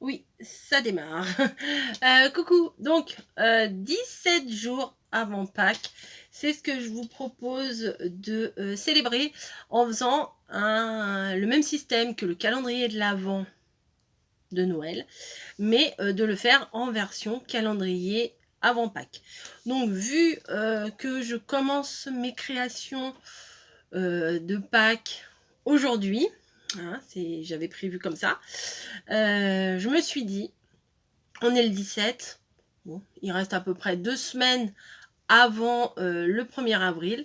Oui, ça démarre. Coucou, donc 17 jours avant Pâques, c'est ce que je vous propose de célébrer en faisant le même système que le calendrier de l'Avent de Noël, mais de le faire en version calendrier avant Pâques. Donc vu que je commence mes créations de Pâques aujourd'hui, hein, j'avais prévu comme ça, je me suis dit, on est le 17, bon, il reste à peu près 2 semaines avant le 1er avril,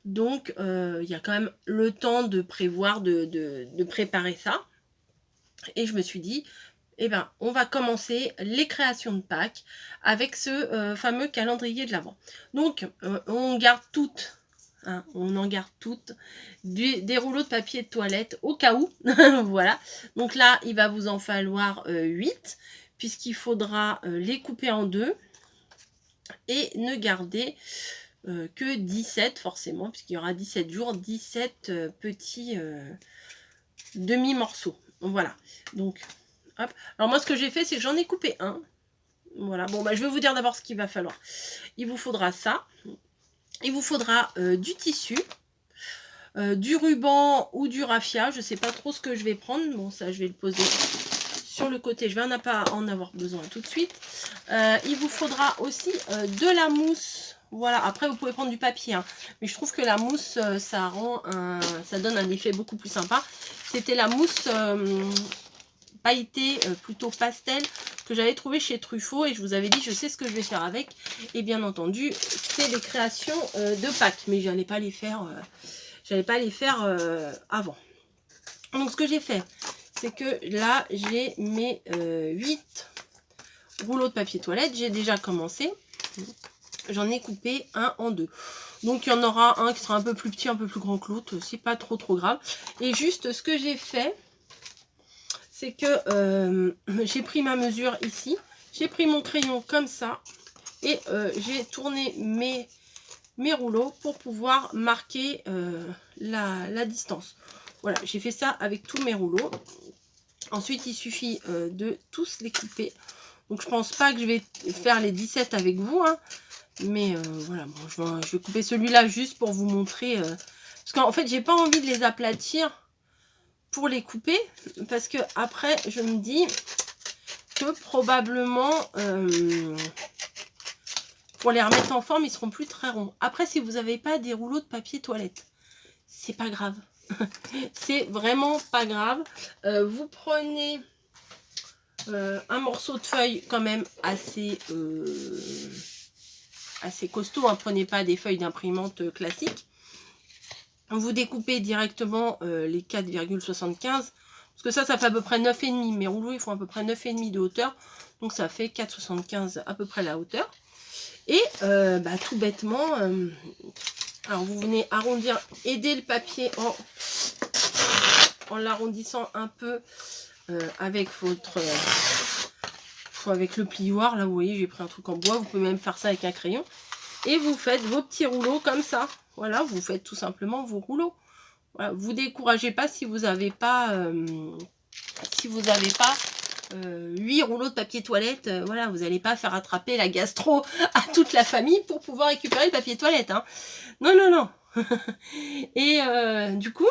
donc il y a quand même le temps de prévoir, de préparer ça. Et je me suis dit, eh ben, on va commencer les créations de Pâques avec ce fameux calendrier de l'Avent. Donc, on garde toutes, hein, on en garde toutes, des rouleaux de papier de toilette au cas où. Voilà. Donc là, il va vous en falloir 8, puisqu'il faudra les couper en deux et ne garder que 17 forcément, puisqu'il y aura 17 jours, 17 petits demi-morceaux. Voilà. Donc, hop. Alors moi, ce que j'ai fait, c'est que j'en ai coupé un. Voilà. Bon, bah, je vais vous dire d'abord ce qu'il va falloir. Il vous faudra ça. Il vous faudra du tissu, du ruban ou du raffia. Je ne sais pas trop ce que je vais prendre. Bon, ça, je vais le poser sur le côté. Je vais pas en avoir besoin tout de suite. Il vous faudra aussi de la mousse. Voilà, après vous pouvez prendre du papier, hein. Mais je trouve que la mousse, ça donne un effet beaucoup plus sympa. C'était la mousse pailletée, plutôt pastel, que j'avais trouvé chez Truffaut, et je vous avais dit, je sais ce que je vais faire avec. Et bien entendu, c'est des créations de Pâques, mais j'allais pas les faire, avant. Donc ce que j'ai fait, c'est que là, j'ai mes 8 rouleaux de papier toilette. J'ai déjà commencé. J'en ai coupé un en deux. Donc il y en aura un qui sera un peu plus petit, un peu plus grand que l'autre. C'est pas trop grave. Et juste ce que j'ai fait, c'est que j'ai pris ma mesure ici. J'ai pris mon crayon comme ça. Et j'ai tourné mes rouleaux pour pouvoir marquer la distance. Voilà, j'ai fait ça avec tous mes rouleaux. Ensuite, il suffit de tous les couper. Donc je pense pas que je vais faire les 17 avec vous, hein. Mais voilà, bon, je vais couper celui-là juste pour vous montrer. Parce qu'en fait, j'ai pas envie de les aplatir pour les couper. Parce que après, je me dis que probablement, pour les remettre en forme, ils seront plus très ronds. Après, si vous n'avez pas des rouleaux de papier toilette, c'est pas grave. C'est vraiment pas grave. Vous prenez un morceau de feuille quand même assez costaud, hein. Prenez pas des feuilles d'imprimante classiques. Vous découpez directement les 4,75, parce que ça fait à peu près 9,5. Mes rouleaux, ils font à peu près 9,5 de hauteur, donc ça fait 4,75 à peu près la hauteur. Et tout bêtement, alors vous venez arrondir, aider le papier en l'arrondissant un peu avec avec le plioir. Là, vous voyez, j'ai pris un truc en bois. Vous pouvez même faire ça avec un crayon. Et vous faites vos petits rouleaux comme ça. Voilà, vous faites tout simplement vos rouleaux. Voilà, vous découragez pas si vous n'avez pas 8 rouleaux de papier toilette. Voilà, vous n'allez pas faire attraper la gastro à toute la famille pour pouvoir récupérer le papier toilette, hein. Non, non, non. Et du coup,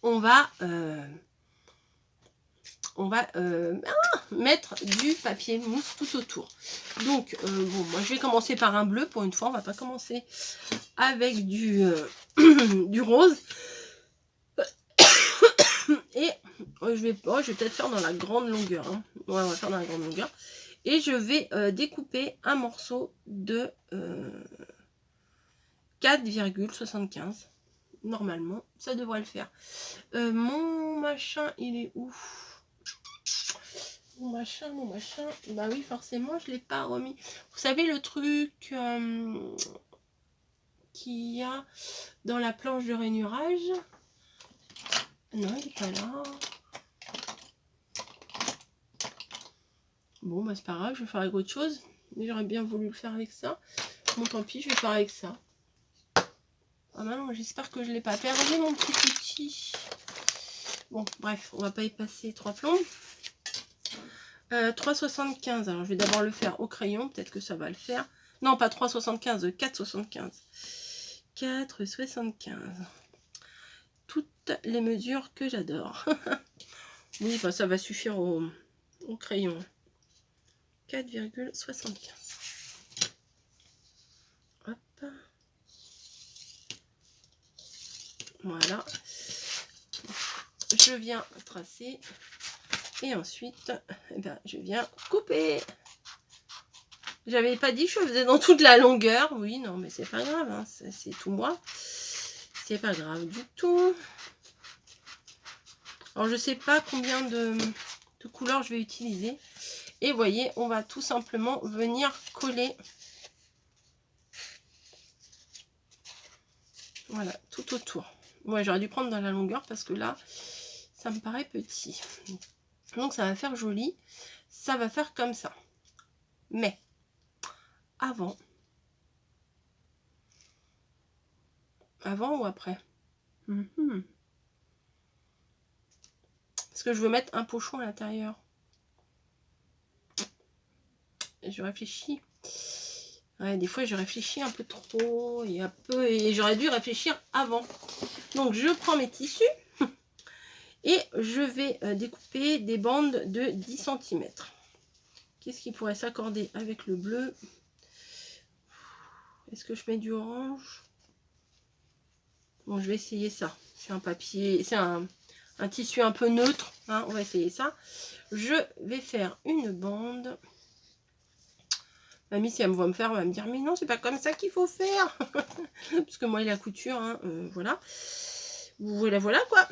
on va mettre du papier mousse tout autour. Donc, bon, moi je vais commencer par un bleu pour une fois. On va pas commencer avec du rose. Et je vais peut-être faire dans la grande longueur, hein. Ouais, on va faire dans la grande longueur. Et je vais découper un morceau de 4,75. Normalement, ça devrait le faire. Mon machin, il est où? Mon machin. Bah oui, forcément, je ne l'ai pas remis. Vous savez, le truc qu'il y a dans la planche de rainurage? Non, il n'est pas là. Bon, bah c'est pas grave, je vais faire avec autre chose. J'aurais bien voulu le faire avec ça. Bon, tant pis, je vais faire avec ça. Ah non, j'espère que je ne l'ai pas perdu, mon petit outil. Bon, bref, on va pas y passer 3 plombs. 3,75. Alors, je vais d'abord le faire au crayon. Peut-être que ça va le faire. Non, pas 3,75, 4,75. 4,75. Toutes les mesures que j'adore. Oui, enfin, ça va suffire au crayon. 4,75. Hop. Voilà. Je viens tracer. Et ensuite, eh ben, je viens couper. J'avais pas dit que je faisais dans toute la longueur. Oui, non, mais c'est pas grave. Hein. C'est tout moi. C'est pas grave du tout. Alors, je sais pas combien de couleurs je vais utiliser. Et vous voyez, on va tout simplement venir coller. Voilà, tout autour. Ouais, j'aurais dû prendre dans la longueur parce que là, ça me paraît petit. Donc, ça va faire joli. Ça va faire comme ça. Mais, avant ou après? Parce que je veux mettre un pochon à l'intérieur. Je réfléchis. Ouais, des fois, je réfléchis un peu trop et j'aurais dû réfléchir avant. Donc, je prends mes tissus et je vais découper des bandes de 10 cm. Qu'est-ce qui pourrait s'accorder avec le bleu? Est-ce que je mets du orange? Bon, je vais essayer ça. C'est un papier, c'est un tissu un peu neutre. Hein, on va essayer ça. Je vais faire une bande. Mamie, si elle me voit me faire, elle va me dire, mais non, c'est pas comme ça qu'il faut faire. Parce que moi, il a couture, hein, voilà. Voilà quoi.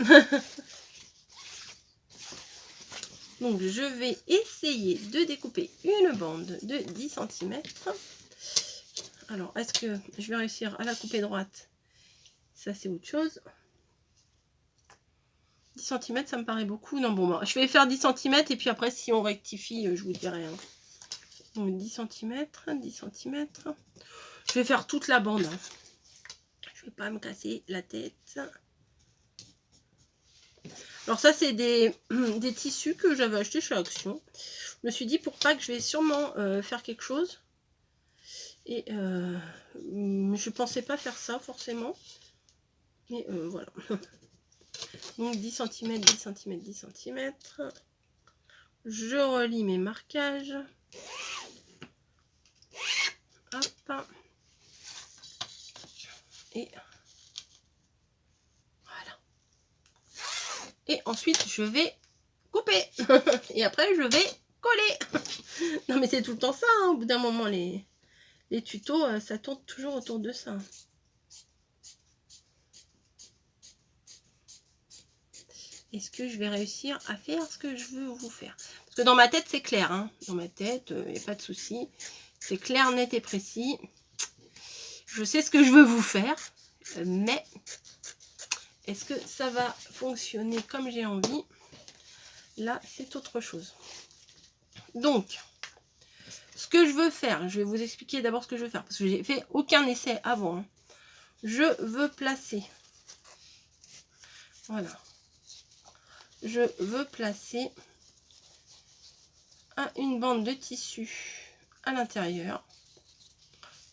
Donc, je vais essayer de découper une bande de 10 cm. Alors, est-ce que je vais réussir à la couper droite? Ça, c'est autre chose. 10 cm, ça me paraît beaucoup. Non, bon, je vais faire 10 cm et puis après, si on rectifie, je vous dirai. Hein. Donc, 10 cm, 10 cm. Je vais faire toute la bande. Hein. Je ne vais pas me casser la tête. Alors ça, c'est des tissus que j'avais achetés chez Action. Je me suis dit, pour Pâques, je vais sûrement faire quelque chose. Et je pensais pas faire ça, forcément. Mais voilà. Donc 10 cm, 10 cm, 10 cm. Je relie mes marquages. Hop. Et voilà. Et ensuite, je vais couper. Et après, je vais coller. Non, mais c'est tout le temps ça. Hein. Au bout d'un moment, les tutos, ça tourne toujours autour de ça. Est-ce que je vais réussir à faire ce que je veux vous faire? Parce que dans ma tête, c'est clair. Hein. Dans ma tête, il n'y a pas de souci. C'est clair, net et précis. Je sais ce que je veux vous faire. Mais est-ce que ça va fonctionner comme j'ai envie? Là, c'est autre chose. Donc, ce que je veux faire, je vais vous expliquer d'abord ce que je veux faire. Parce que j'ai fait aucun essai avant. Hein. Je veux placer. Voilà. Je veux placer une bande de tissu à l'intérieur.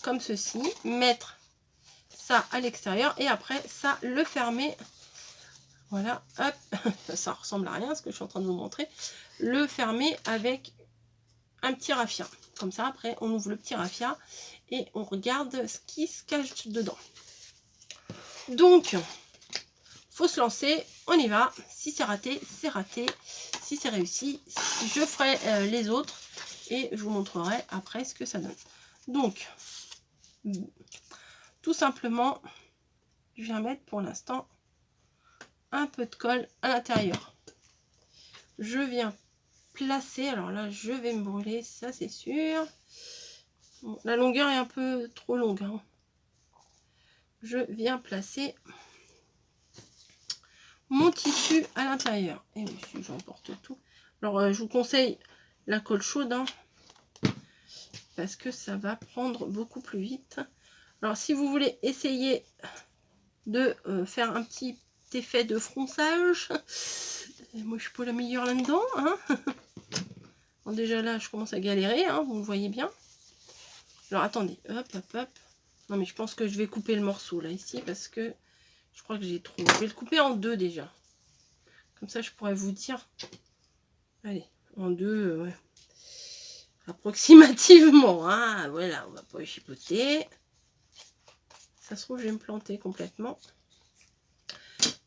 Comme ceci. Mettre ça à l'extérieur. Et après, ça, le fermer. Voilà. Hop. Ça ressemble à rien ce que je suis en train de vous montrer. Le fermer avec un petit raffia. Comme ça, après, on ouvre le petit raffia et on regarde ce qui se cache dedans. Donc, faut se lancer, on y va. Si c'est raté, c'est raté. Si c'est réussi, je ferai les autres et je vous montrerai après ce que ça donne. Donc, tout simplement, je viens mettre pour l'instant un peu de colle à l'intérieur. Je viens placer, alors là, je vais me brûler, ça c'est sûr. Bon, la longueur est un peu trop longue. Hein. Je viens placer mon tissu à l'intérieur. Et oui, si j'emporte tout. Alors, je vous conseille la colle chaude, hein, parce que ça va prendre beaucoup plus vite. Alors, si vous voulez essayer de faire un petit effet de fronçage, moi je suis pas la meilleure là-dedans. Hein. Bon, déjà là, je commence à galérer, hein, vous le voyez bien. Alors attendez, hop, hop, hop. Non mais je pense que je vais couper le morceau là, ici, parce que je crois que j'ai trop. Je vais le couper en deux déjà. Comme ça, je pourrais vous dire. Allez, en deux, ouais. Approximativement, hein. Voilà, on va pas chipoter. Ça se trouve, je vais me planter complètement.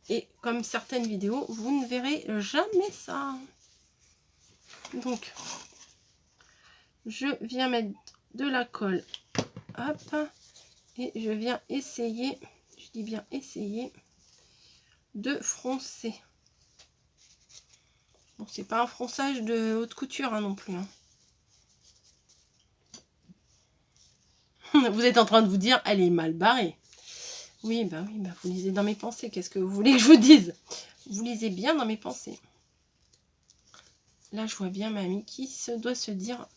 Et comme certaines vidéos, vous ne verrez jamais ça. Donc, je viens mettre de la colle. Hop. Et je viens essayer, je dis bien essayer, de froncer. Bon, c'est pas un fronçage de haute couture hein, non plus. Hein. Vous êtes en train de vous dire, elle est mal barrée. Oui, bah vous lisez dans mes pensées. Qu'est-ce que vous voulez que je vous dise? Vous lisez bien dans mes pensées. Là, je vois bien mamie qui doit se dire,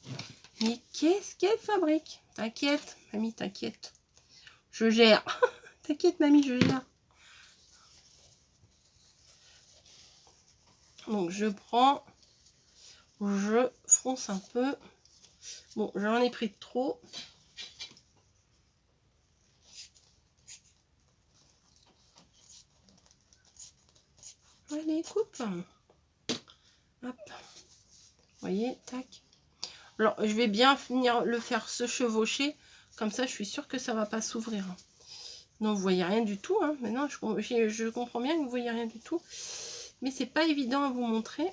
mais qu'est-ce qu'elle fabrique? T'inquiète, mamie, t'inquiète. Je gère. T'inquiète, mamie, je gère. Donc, je prends, je fronce un peu. Bon, j'en ai pris trop. Allez, coupe. Hop. Vous voyez, tac. Alors, je vais bien finir le faire se chevaucher. Comme ça, je suis sûre que ça va pas s'ouvrir. Non, vous voyez rien du tout. Hein. Maintenant, je comprends bien que vous voyez rien du tout. Mais c'est pas évident à vous montrer.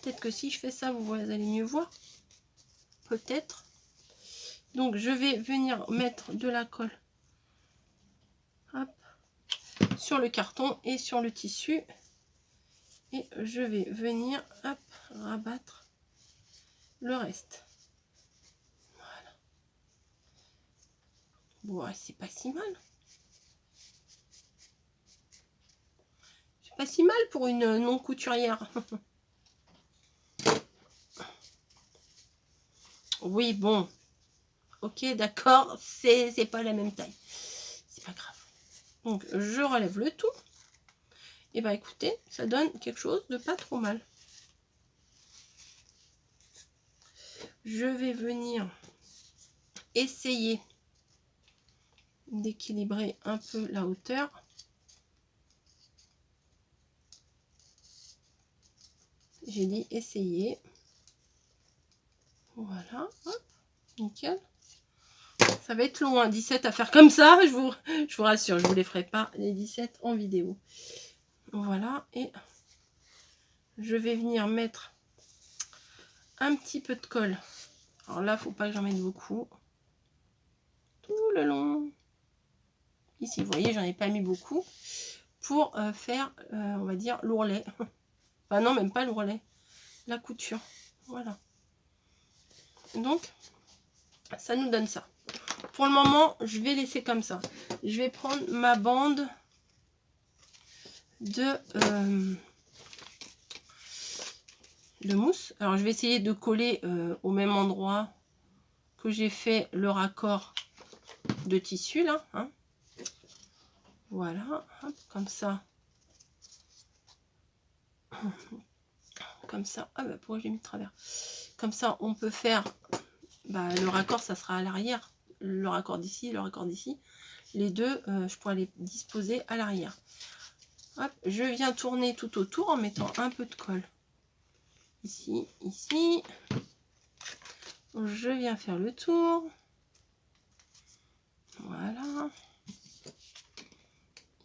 Peut-être que si je fais ça, vous allez mieux voir. Peut-être. Donc, je vais venir mettre de la colle. Hop. Sur le carton et sur le tissu. Et je vais venir, hop, rabattre le reste. Voilà. Bon, c'est pas si mal. C'est pas si mal pour une non-couturière. Oui, bon. Ok, d'accord, c'est pas la même taille. C'est pas grave. Donc, je relève le tout. Et bah écoutez, ça donne quelque chose de pas trop mal. Je vais venir essayer d'équilibrer un peu la hauteur. J'ai dit essayer. Voilà, hop, nickel. Ça va être long, hein, 17 à faire comme ça, je vous rassure, je ne vous les ferai pas, les 17 en vidéo. Voilà, et je vais venir mettre un petit peu de colle. Alors là, il ne faut pas que j'en mette beaucoup. Tout le long. Ici, vous voyez, j'en ai pas mis beaucoup. Pour faire, on va dire, l'ourlet. Enfin non, même pas l'ourlet. La couture. Voilà. Donc, ça nous donne ça. Pour le moment, je vais laisser comme ça. Je vais prendre ma bande de mousse. Alors, je vais essayer de coller au même endroit que j'ai fait le raccord de tissu, là. Hein. Voilà, hop, comme ça. Comme ça. Ah bah, pourquoi j'ai mis de travers? Comme ça, on peut faire... Bah, le raccord, ça sera à l'arrière. Le raccord d'ici, le raccord d'ici. Les deux, je pourrais les disposer à l'arrière. Hop, je viens tourner tout autour en mettant un peu de colle. Ici, ici. Je viens faire le tour. Voilà.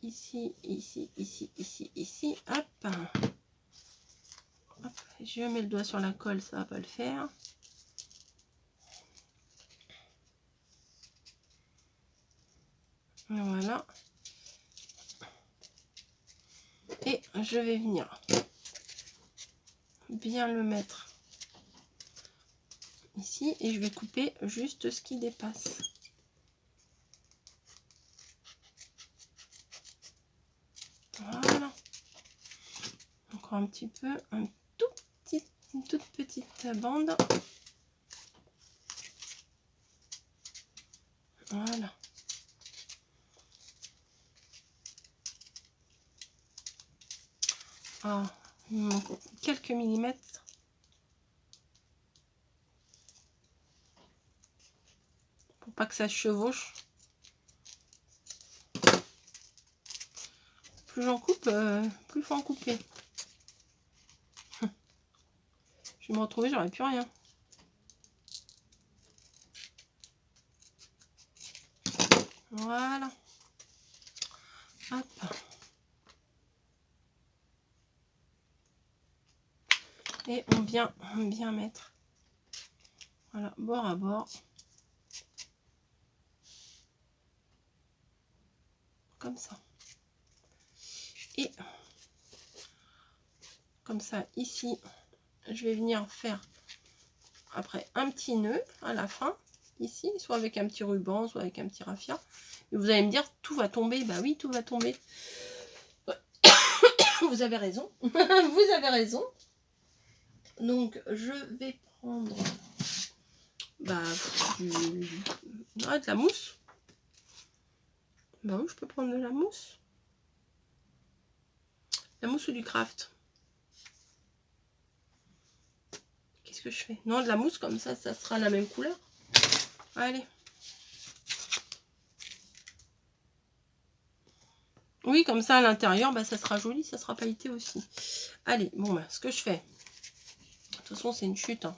Ici, ici, ici, ici, ici. Hop. Hop. Je mets le doigt sur la colle, ça va pas le faire. Voilà. Et je vais venir bien le mettre ici et je vais couper juste ce qui dépasse. Voilà. Encore un petit peu, une toute petite bande. Voilà. Ah, il me manque quelques millimètres. pas que ça se chevauche. Plus j'en coupe, plus il faut en couper. Je vais me retrouver, j'aurai plus rien. Voilà. Hop. Et on vient bien mettre. Voilà, bord à bord. Comme ça. Et comme ça, ici, je vais venir faire après un petit nœud à la fin. Ici, soit avec un petit ruban, soit avec un petit raffia. Et vous allez me dire, tout va tomber. Bah oui, tout va tomber. Vous avez raison. Vous avez raison. Donc, je vais prendre de la mousse. Bah oui, je peux prendre de la mousse. La mousse ou du craft. Qu'est-ce que je fais? Non, de la mousse, comme ça sera la même couleur. Allez. Oui, comme ça, à l'intérieur, bah, ça sera joli, ça sera pailleté aussi. Allez, bon, bah, ce que je fais. De toute façon, c'est une chute. Hein.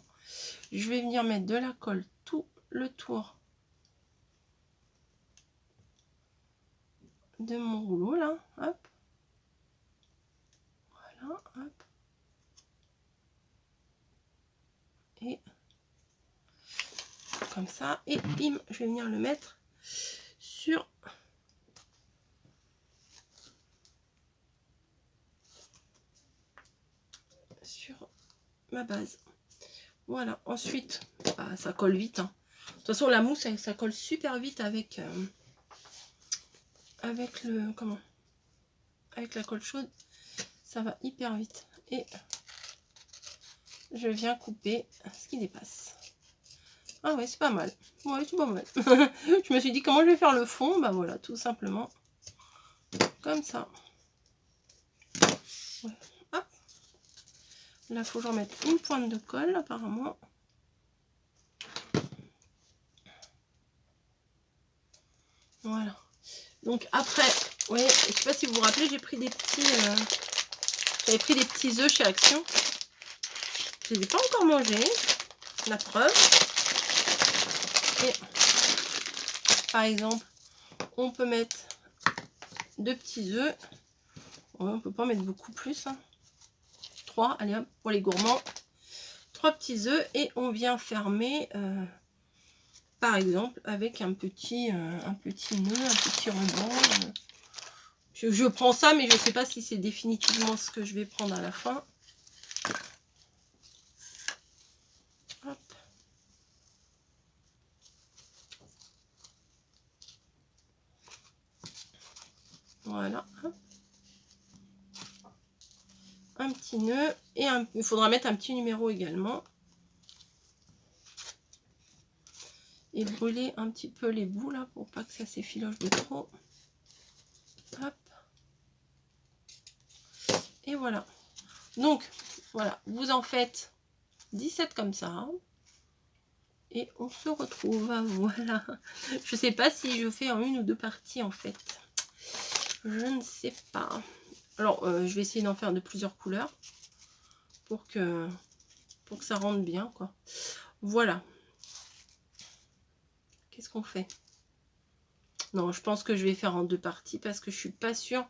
Je vais venir mettre de la colle tout le tour de mon rouleau, là. Hop. Voilà, hop. Et comme ça. Et bim, je vais venir le mettre sur ma base. Voilà. Ensuite, bah, ça colle vite. Hein. De toute façon, la mousse, ça colle super vite avec le avec la colle chaude. Ça va hyper vite. Et je viens couper ce qui dépasse. Ah ouais, c'est pas mal. Ouais, c'est pas mal. Je me suis dit comment je vais faire le fond. Bah voilà, tout simplement. Comme ça. Ouais. Hop. Là, il faut que j'en mette une pointe de colle, apparemment. Voilà. Donc après, ouais, je sais pas si vous vous rappelez, j'ai pris des petits... j'avais pris des petits œufs chez Action. Je les ai pas encore mangés. La preuve. Et par exemple, on peut mettre 2 petits œufs. Ouais, on peut pas mettre beaucoup plus. Hein. 3, allez hop, pour les gourmands. 3 petits œufs et on vient fermer par exemple avec un petit nœud, un petit ruban. Je prends ça, mais je sais pas si c'est définitivement ce que je vais prendre à la fin. Hop. Voilà. Hop. Un petit nœud et il faudra mettre un petit numéro également. Et brûler un petit peu les bouts là pour pas que ça s'effiloche de trop. Hop. Et voilà. Donc, voilà, vous en faites 17 comme ça. Et on se retrouve. Voilà. Je sais pas si je fais en 1 ou 2 parties en fait. Je ne sais pas. Alors, je vais essayer d'en faire de plusieurs couleurs pour que ça rentre bien, quoi. Voilà. Qu'est-ce qu'on fait? Non, je pense que je vais faire en 2 parties parce que je suis pas sûre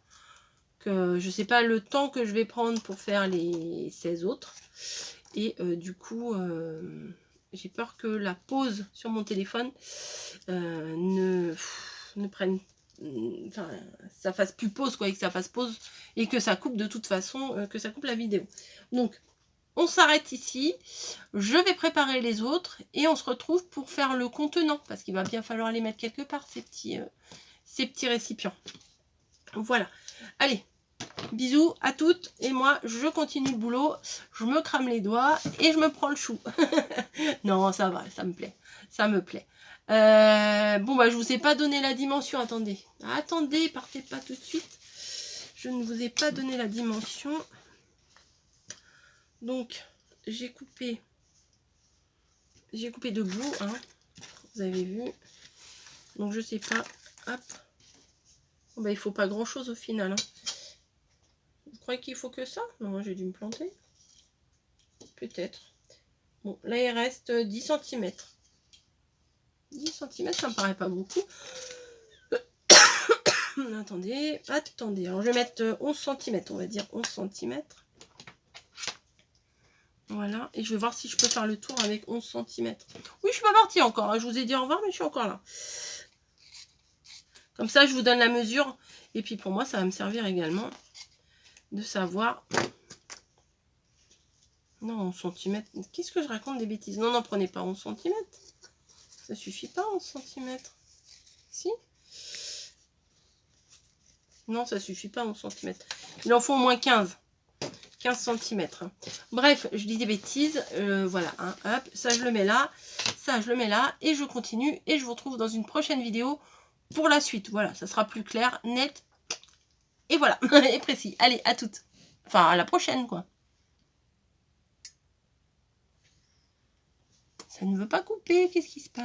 que... Je sais pas le temps que je vais prendre pour faire les 16 autres. Et du coup, j'ai peur que la pause sur mon téléphone ne prenne... Enfin, ça fasse plus pause, quoi, et que ça fasse pause et que ça coupe de toute façon, que ça coupe la vidéo. Donc, on s'arrête ici. Je vais préparer les autres et on se retrouve pour faire le contenant parce qu'il va bien falloir les mettre quelque part, ces petits récipients. Voilà. Allez, bisous à toutes et moi, je continue le boulot. Je me crame les doigts et je me prends le chou. Non, ça va, ça me plaît. Ça me plaît. Bon, bah, je vous ai pas donné la dimension. Attendez. Attendez, partez pas tout de suite. Je ne vous ai pas donné la dimension. Donc, j'ai coupé debout, hein, vous avez vu. Donc je sais pas. Hop. Oh, bah, il faut pas grand chose au final. Hein. Vous croyez qu'il faut que ça? Non, j'ai dû me planter. Peut-être. Bon, là il reste 10 cm. 10 cm, ça me paraît pas beaucoup. Attendez. Alors je vais mettre 11 cm, on va dire 11 cm. Voilà, et je vais voir si je peux faire le tour avec 11 cm. Oui, je suis pas partie encore, hein. Je vous ai dit au revoir, mais je suis encore là. Comme ça, je vous donne la mesure. Et puis pour moi, ça va me servir également de savoir... Non, 11 cm. Qu'est-ce que je raconte des bêtises? Non, n'en prenez pas 11 cm. Ça suffit pas, 11 cm. Si? Non, ça suffit pas, 11 cm. Il en faut au moins 15. 15 cm. Bref, je dis des bêtises. Voilà, hein, hop, ça je le mets là. Ça, je le mets là. Et je continue. Et je vous retrouve dans une prochaine vidéo pour la suite. Voilà, ça sera plus clair, net. Et voilà, et précis. Allez, à toutes. Enfin, à la prochaine, quoi. Ça ne veut pas couper. Qu'est-ce qui se passe?